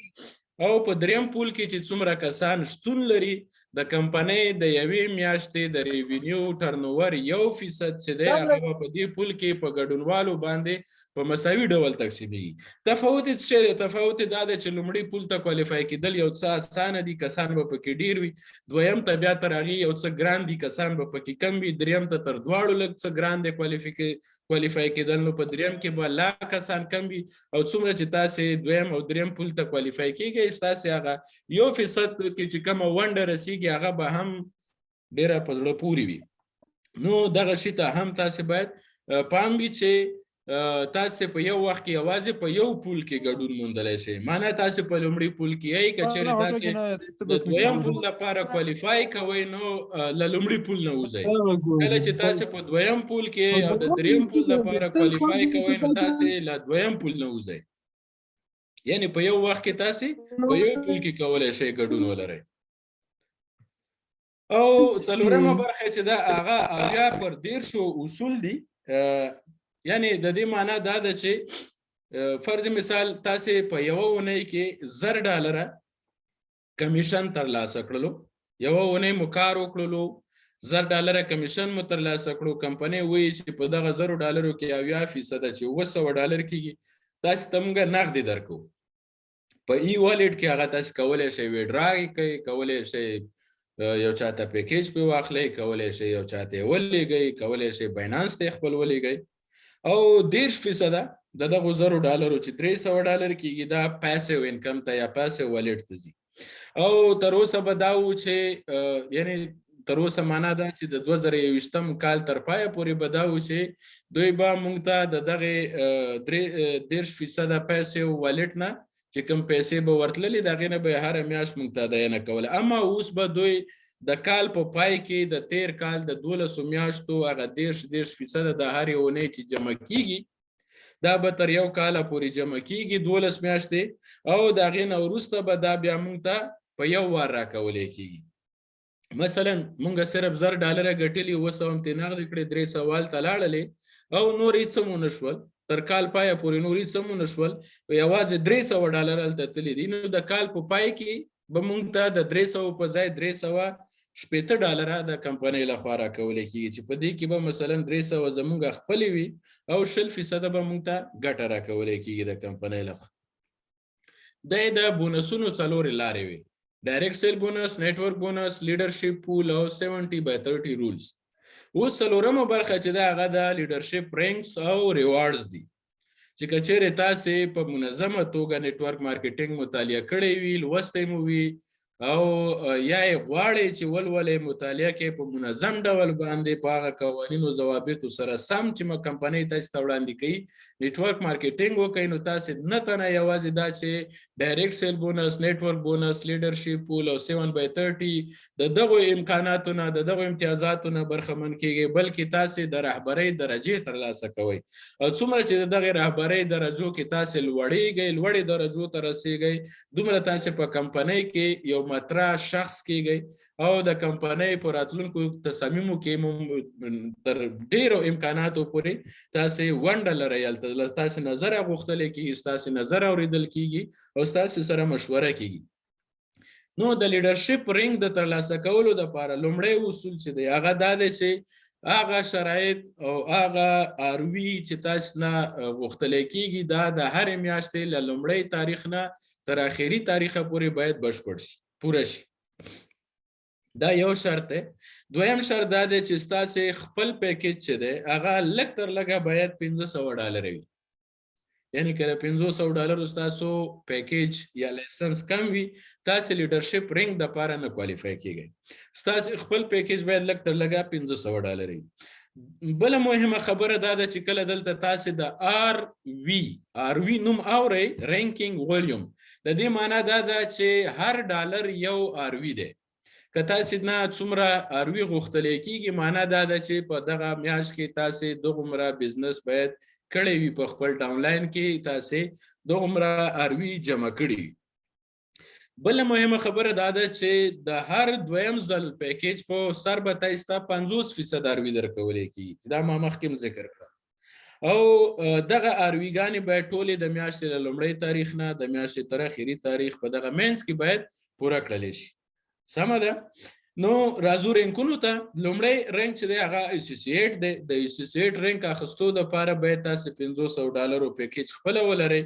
او په دریم پول کې چې څومره کسان شتون لري د کمپنۍ د یوې میاشتې د ریوینیو ټرنوور 1% چې دی هغه په دې پول کې په ګډونوالو باندې په مساوي ډول تقسیمیږي. تفاوت څه دی؟ تفاوت دا دی چې لومړی پول ته کوالیفای کېدل یو څه اسانه دي، کسان به پکې ډیر وي. دویم ته بیا تر هغې یو څه ګران دي، کسان به پکې کم وي. دریم ته تر دواړو لږ څه ګران دی کوالیفای کېدل، نو په دریم کې به لا کسان کم وي او څومره چې تاسې دویم او دریم پول ته کوالیفای کېږئ ستاسې هغه 1% کې چې کومه ونډه رسیږي هغه به هم ډیره په زړه پورې وي. نو دغه شي ته هم تاسې باید پام وي چې تاسو په یو وخت کې یوازې په یو پول کې ګډون موندلی شئ. معنا تاسو په لومړي پول کې یې که چېرې تاسې د دویم پول لپاره کوالیفای کوئ نو له لومړي پول نه وځئ. کله چې تاسو په دویم پول کې او د دریم پول لپاره کوالیفای کوئ نو تاسې له دویم پول نه وځئ. یعنې په یو وخت کې تاسې په یو پول کې کولی شئ ګډون ولرئ. او څلورمه برخه چې دا هغه 80% اصول دي. یعنی د دې معنا دا ده چې فرض مثال تاسې په یوه اونۍ کې $1000 کمیشن ترلاسه کړلو، یوه اونۍ مو کار وکړلو، $1000 کمیشن مو ترلاسه کړو. کمپنۍ وایي چې په دغه $1000 کې 80% چې $200 کېږي تاسې ته موږ نغدې درکوو. په ای والټ کې هغه تاسې کولی شئ ویډرا کوئ، کولی شئ یو چاته پیکیج پې واخلئ، کولی شئ یو چاته یې ولیږئ، کولی شئ باینانس ته یې خپل ولیږئ. او 10% د دغو $1000 چې $300 کېږي دا پیسیو انکم ته یا پیسیو والټ ته ځي. او تر اوسه به دا و چې یعنې تر اوسه معنا دا چې د 2021 کال تر پایه پورې به دا و چې دوی به موږ ته د دغې 10% پیسیو والټ نه چې کوم پیسې به ورتللې د هغې نه به یې هره میاشت موږ ته عدیانه کوله. اما اوس به دوی د کال په پای کې د تیر کال د 12 میاشتو هغه 10% د هرې اونۍ چې جمع کیږي دا به تر یو کاله پورې جمع کیږي 12 میاشتې او د هغې نه وروسته به دا بیا موږ ته په یو وار راکولی کیږي. مثلا موږ صرف $1000 ګټلي، 200 ترې نغدې کړې، 300 ته لاړلې او نور هېڅ هم ونه شول، تر کال پایه پورې نور هېڅ هم ونه شول، یوازې $300 هلته تللي دي. نو د کال په پای کې به موږ ته د 300 په ځای $360 د کمپنۍ لخوا راکولی کېږي چې په دې کې به مثلا 300 زموږ خپلې وي او 0% به موږ ته ګټه راکولی کېږي د کمپنۍ لخوا. دا یې د بونسونو 4 لارې وي: ډایرکټ سیل بونس، نیټورک بونس، لیډرشپ پول او 70/30 رولز. اوس څلورمه برخه چې دا هغه د لیډرشپ رینکس او ریوارډز دي چې که چیرې تاسې په منظمه توګه نیټورک مارکیټینګ مطالعه کړی وي، لوستی مو وي او یا یې غواړئ چې ولولئ، مطالعه کې په منظم ډول باندې په هغه قوانینو ضوابطو سره سم چې کمپنۍ تاسې ته وړاندې کوي نیټورک مارکیټینګ وکړئ، نو تاسې نه تنه یوازې دا چې ډایرکټ سیل بونس، نیټورک بونس، لیډرشپ پول او 7/30 د دغو امکاناتو نه د دغو امتیازاتو نه برخمن کیږئ، بلکې تاسې د رهبرۍ درجې ترلاسه کوئ. او څومره چې د دغې رهبرۍ درجو کې تاسې لوړیږئ، لوړې درجو ته رسیږئ، دومره تاسې په کمپنۍ کې یو مطرح شخص کیږئ او د کمپنۍ په راتلونکو تصامیمو کې تر ډیرو امکاناتو پورې تاسې ونډه لرئ. هلته تاسې نظر غوښتلی کېږي، ستاسې نظر اورېدل کېږي او ستاسې سره مشوره کېږي. نو د لیډرشپ رینګ د ترلاسه کولو دپاره لومړی اصول چې دی هغه دا دی چې هغه شرایط او هغه اروي چې تاسې نه غوښتلی کېږي دا د هرې میاشتې له لومړی تاریخ نه تر آخري تاریخه پورې باید بشپړ شي، پوره شي. دا یو شرط دی. دویم شرط دا دی چې ستاسې خپل پیکیج چې دی هغه لږ تر لږه باید $500 وي. یعنی که د $500 ستاسو پیکیج یا لایسنس کم وي تاسې لیډرشپ رینګ دپاره نه کوالیفای کېږئ. ستاسې خپل پیکیج باید لږ تر لږه $500 وي. بله مهمه خبره دا ده چې کله دلته تاسې د RV نوم اورئ، رینکینګ ولیوم، د دې معنا دا ده چې هر ډالر یو RV دی. که تاسې نه څومره RV غوښتلی کېږي معنا دا ده چې په دغه میاشت کې تاسې دغومره بزنس باید کړی وي په خپل ډاونلاین کې تاسې دومره اروي جمع کړي. بل مهمه خبره دا ده چې د هر دویم ځل پیکیج په سر به تاسو ته 50% اروي درکولې کیږي. دا ما مخکې ذکر کړ او دغه ارویګانې باید ټولې د میاشتې له لومړۍ تاریخ نه د میاشتې تر اخري تاریخ په دغه مینس کې باید پوره کړلی شي. سمه ده؟ نو راځو رینکونو ته. لومړی رینک چې دی هغه ECC8 دی. د ECC8 رینک اخیستو دپاره باید تاسو $500 پیکیج خپله ولرئ.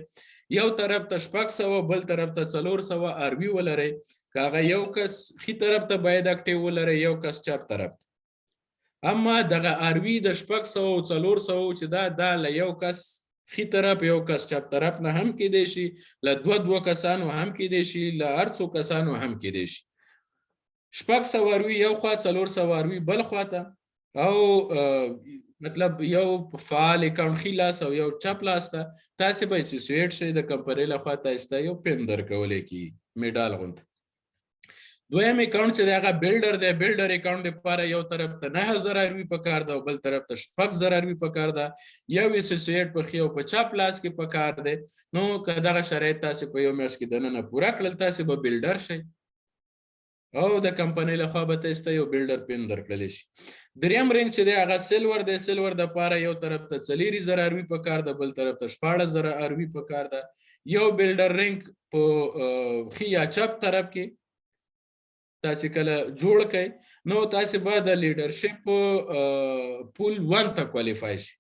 یو طرف ته 600 بل طرف ته 400 اروي ولرئ. که هغه یو کس ښي طرف ته باید اکټیو ولرئ، یو کس چپ طرف ته. اما دغه اروي د 600 او 400 چې دا له یو کس ښي طرف یو کس چپ طرف نه هم کیدای شي، له دوه کسانو هم کیدای شي، له هر څو کسانو هم کیدای شي. 600 اروي یو خوا، 400 اروي بل خوا ته، او مطلب یو فعال اکاونټ ښي لاس او یو چپ لاس ته تاسې به ECC8 شئ د کمپنۍ لخوا تاسو ته یو پین درکولی کیږي میډال غوندې. دویم اکاونټ چې دی هغه بلډر دی. بلډر اکاونټ لپاره یو طرف ته 9000 اروي پکار ده او بل طرف ته 6000 اروي پکار ده. یو ECC8 په ښي او په چپ لاس کې پکار دی. نو که دغه شرایط تاسې په یو میاشت کې دننه پوره کړل تاسې به بلډر شئ او د کمپنۍ لخوا به تاسو ته یو بلډر پین درکړلی شي. دریم رینک چې دی هغه سلور دی. سلور دپاره یو طرف ته 4000 اروي پکار ده، بل طرف ته 16000 اروي پکار ده. یو بلډر رینک په ښي یا چپ طرف کې تاسې کله جوړ کړئ نو تاسې به د لیډرشپ پول 1 ته کوالیفای شي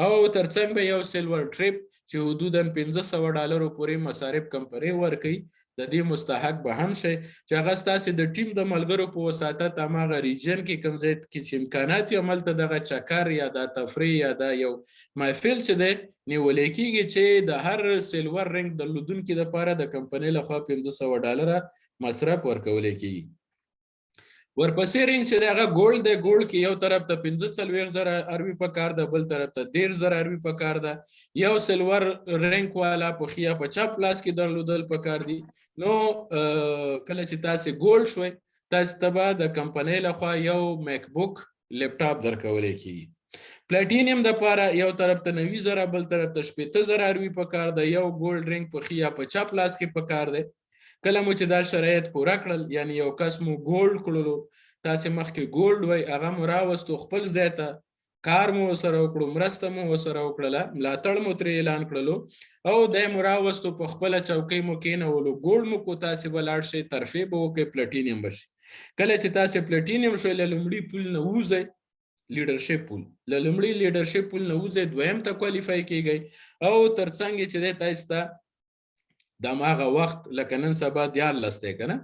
او ترڅنګ به یو سلور ټریپ چې حدوداً $500 پورې مصارف کمپنۍ ورکوي د دې مستحق به هم شي چې هغه ستاسې د ټیم د ملګرو په وساطت هماغه ریجن کې کوم ځای کې چې امکانات وي هملته دغه چکر یا د تفریح یا د یو محفل چې دی نیولی کېږي چې د هر سلور رینک درلودونکي دپاره د کمپنۍ لخوا $500 مصرف ورکولی کېږي. ورپسې رینک چې دی هغه ګولډ دی. ګولډ کې یو طرف ته 45,000 اروي پکار ده، بل طرف ته 13,000 اروي پکار ده. یو سلور رینک والا په ښي یا په چپ لاس کې درلودل پکار دي. نو کله چې تاسې ګولډ شوئ تاسې ته به د کمپنۍ لخوا یو میک بک لیپټاپ درکولی کېږي. پلاټینیم دپاره یو طرف ته 90,000 بل طرف ته 80,000 اروي پکار ده. یو ګولډ رینک په ښي یا په چپ لاس کې پکار دی. کله مو چې دا شرایط پوره کړل، یعنی یو کس مو ګولډ کړلو، تاسې مخکې ګولډ وای، هغه مو راوستو خپل ځای ته، کار مو ورسره وکړو، مرسته مو ورسره وکړله، ملاتړ مو ترې اعلان کړلو او دی مو راوستو، په خپله چوکۍ مو کېنولو، ګولډ مو کو، تاسې به لاړ شئ ترفیع به وکړئ، پلټینیم به شي. کله چې تاسې پلټینیم شوئ له لومړي پول نه ووځئ، لیډرشپ پول، له لومړي لیډرشپ پول نه ووځئ، دویم ته کوالیفای کېږئ او ترڅنګ یې چې دی تاسې ته د هماغه وخت لکه نن سبا 14 دی که نه،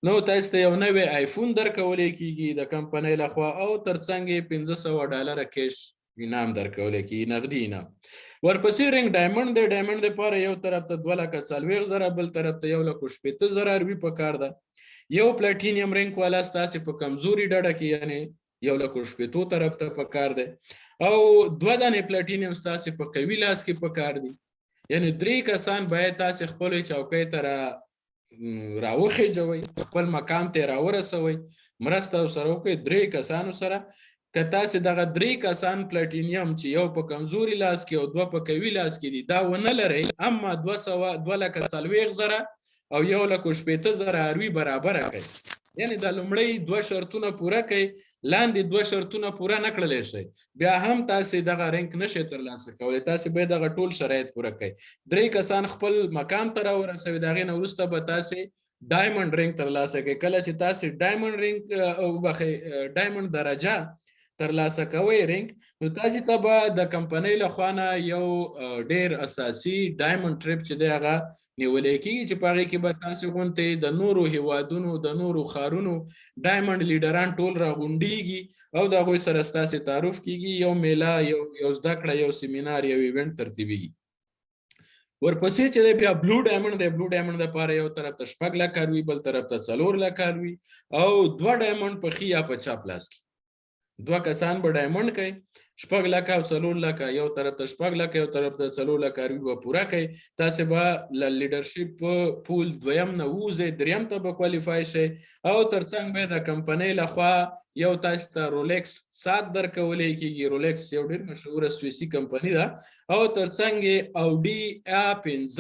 نو تاسو ته یو نوی آیفون درکولی کېږي د کمپنۍ لخوا او ترڅنګ یې $500 کیش انعام درکولی کېږي، نغدي انعام. ورپسې رینک ډایمنډ دی. ډایمنډ دپاره یو طرف ته 2,40,000 بل طرف ته 1,80,000 اروي پکار ده. یو پلاټینیم رینک والا ستاسې په کمزوري ډډه کې یعنې 1,80,000 طرف ته پکار دی او 2 دانې پلاټینیم ستاسې په قوي لاس کې پکار دي. یعنی 3 کسان باید تاسې خپلې چوکۍ ته راوخېجوئ، خپل مقام ته یې راورسوئ، مرسته ورسره وکړئ 3 کسانو سره. که تاسې دغه 3 کسان پلاټینیم چې یو په کمزوري لاس کې او 2 په قوي لاس کې دي دا ونه لرئ، اما 2,40,000 او 1,80,000 اروي برابره کړئ. یعنی دا لومړی 2 شرطونه پوره کړئ، لاندې 2 شرطونه پوره نه کړلی شئ، بیا هم تاسې دغه رینک نشئ ترلاسه کولی. تاسې باید دغه ټول شرایط پوره کړئ. 3 کسان خپل مقام ته راورسوي، د هغې نه وروسته به تاسې ډایمنډ رینک ترلاسه کوئ. کله چې تاسې ډایمنډ رینک ډایمنډ درجه ترلاسه کوئ رینک، نو تاسې ته به د کمپنۍ لخوا نه یو ډېر اساسي ډایمنډ ټریپ چې دی هغه نیولی کېږي چې په هغې کې به تاسې غوندې د نورو هیوادونو د نورو ښارونو ډایمنډ لیډران ټول راغونډېږي او د هغوی سره ستاسې تعارف کېږي، یو میله، یو زده کړه، یو سیمینار، یو ایونټ ترتیبېږي. ورپسې چې دی بیا بلو ډایمنډ دی. بلو ډایمنډ دپاره یو طرف ته 6,00,000 اروي، بل طرف ته 4,00,000 اروي او 2 ډایمنډ په ښي یا په چپ لاس کې. دوه کسان به ډایمنډ کوي 6 لکه او 4 لکه یو طرف ته 6 لکه یو طرف ته 4 لکه اروي به پوره کوي تاسو به ل لیډرشپ پول دویم نه ووځئ دریم ته به کوالیفای شئ او ترڅنګ به د کمپنۍ لخوا یو تاسو ته رولیکس سات درکولی کېږي رولیکس یو ډېر مشهوره سویسي کمپنۍ ده او ترڅنګ یې اودي A15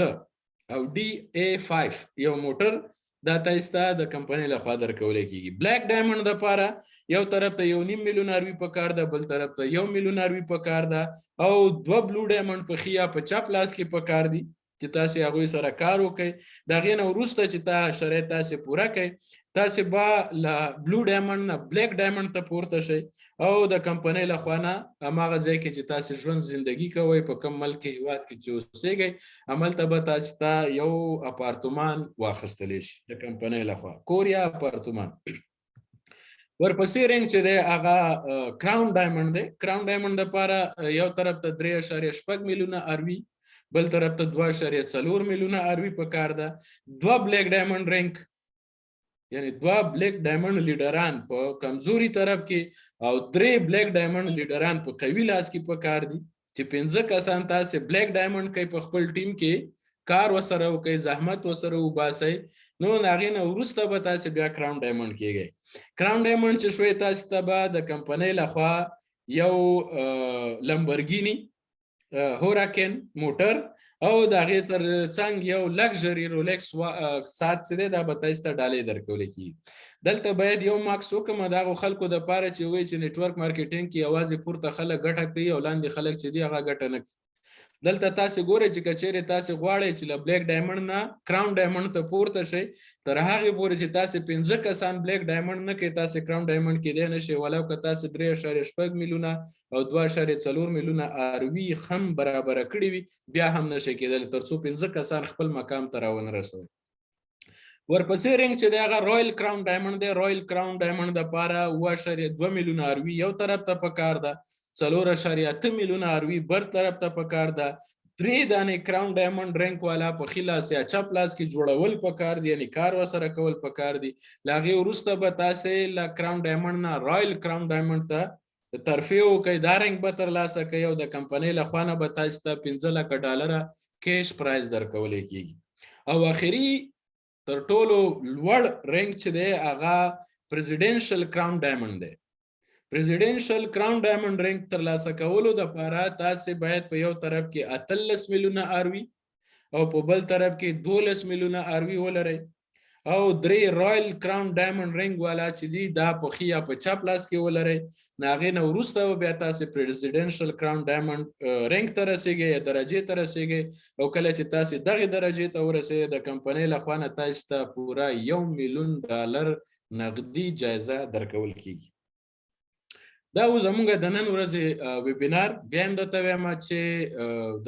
اودي A5 یو موټر دا تاسو ته د کمپنۍ لخوا درکولی کېږي بلیک ډایمنډ دپاره یو طرف ته 1.5 میلیون اروي پکار ده بل طرف ته 1 میلیون اروي پکار ده او 2 بلو ډایمنډ په خیا په چپ لاس کې پکار دي چې تاسو هغوی سره کار وکړئ د هغې نه وروسته چې تا شرایط تاسو پوره کړئ تاسو به له بلو ډایمنډ نه بلیک ډایمنډ ته پورته شئ او د کمپنۍ لخوا نه هماغه ځای کې چې تاسو ژوند زندگی کوئ په کوم ملک هیواد کې چې اوسېږئ هملته به تاسو ته یو اپارتمان واخیستلی شي د کمپنۍ لخوا کور یا اپارتمان ورپسې رنګ چې دی هغه کراون ډایمنډ دی کراون ډایمنډ دپاره یو طرف ته 3.6 میلیونه اروي بل طرف ته 2.4 میلیونه اروي پکار ده 2 بلیک ډایمنډ رنګ یعنی 2 بلیک ډایمنډ لیډران په کمزوري طرف کې او 3 بلیک ډایمنډ لیډران په قوي لاس کې پکار دي چې 15 کسان تاسو بلیک ډایمنډ کوي په خپل ټیم کې کار وسره وکړئ زحمت وسره وباسئ نو د هغې نه وروسته به تاسو بیا کراون ډایمنډ کېږئ کراون ډایمنډ چې شوی تاسو ته به د کمپنۍ لخوا یو لمبرګینی هوراکن موټر او د هغې ترڅنګ یو لګژري رولیکس ساعت چې دی دا به تاسو ته ډالۍ درکولی کېږي دلته باید یو ماکس وکړم د هغو خلکو دپاره چې وایي چې نیټورک مارکیټینګ کې یوازې پورته خلک ګټه کوي او لاندې خلک چې دي هغه ګټه نه کوي دلته تاسو ګورئ چې که چیرې تاسو غواړئ چې له بلیک ډایمنډ نه کراون ډایمنډ ته پورته شئ تر هغې پورې چې تاسو 15 کسان بلیک ډایمنډ نه کوي تاسو کراون ډایمنډ کېدی نه شئ ولو که تاسو 3.6 میلیونه او 2.4 میلیونه اروي هم برابره کړي وي بیا هم نشئ کېدلی تر څو 15 کسان خپل مقام ته راونه رسوئ ورپسې رنګ چې دی هغه رایل کراون ډایمنډ دی رایل کراون ډایمنډ دپاره 2 میلیونه اروي یو طرف ته پکار ده 4.8 میلیونه اروي بل طرف ته پکار ده 3 دانې کراون ډایمنډ رنګ والا په ښي لاس یا چپ لاس کې جوړول پکار دي یعنی کار وسره کول پکار دي له هغې وروسته به تاسې له کراون ډایمنډ نه رایل کراون ډایمنډ ته ترفیع وکړئ دا رنګ به ترلاسه کوئ او د کمپنۍ لخوا نه به تاسو ته 15 لکه ډالره کیش پرایز درکولی کېږي او آخري تر ټولو لوړ رنګ چې دی هغه پریزیډنشل کراون ډایمنډ دی پریزیډنشل کراون ډایمنډ رنګ ترلاسه کولو دپاره تاسې باید په یو طرف کې 18 میلیونه اروي او په بل طرف کې 12 میلیونه اروي ولرئ او 3 رایل کراون ډایمنډ رنګ والا چې دي دا په ښي یا په چپ لاس کې ولرئ د هغې نه وروسته بیا تاسې پریزیډنشل کراون ډایمنډ رنګ ته رسېږئ یا درجې ته رسېږئ او کله چې تاسې دغې درجې ته ورسېږئ د کمپنۍ لخوا نه تاسو ته پوره 1 میلیون ډالر نغدي جایزه درکول کېږي دا و زمونږ د نن ورځې ویبینار بیا هم درته وایم چې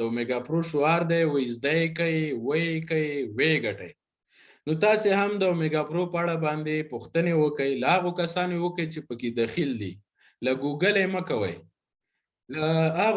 د اومیګا پرو شعار دی وایي زده یې کوئ ویې کوئ ویې ګټئ نو تاسې هم د اومیګا پرو په اړه باندې پوښتنې وکړئ له هغو کسانو یې وکړئ چې پکې دخیل دي له ګوګل یې مه کوئ له هغو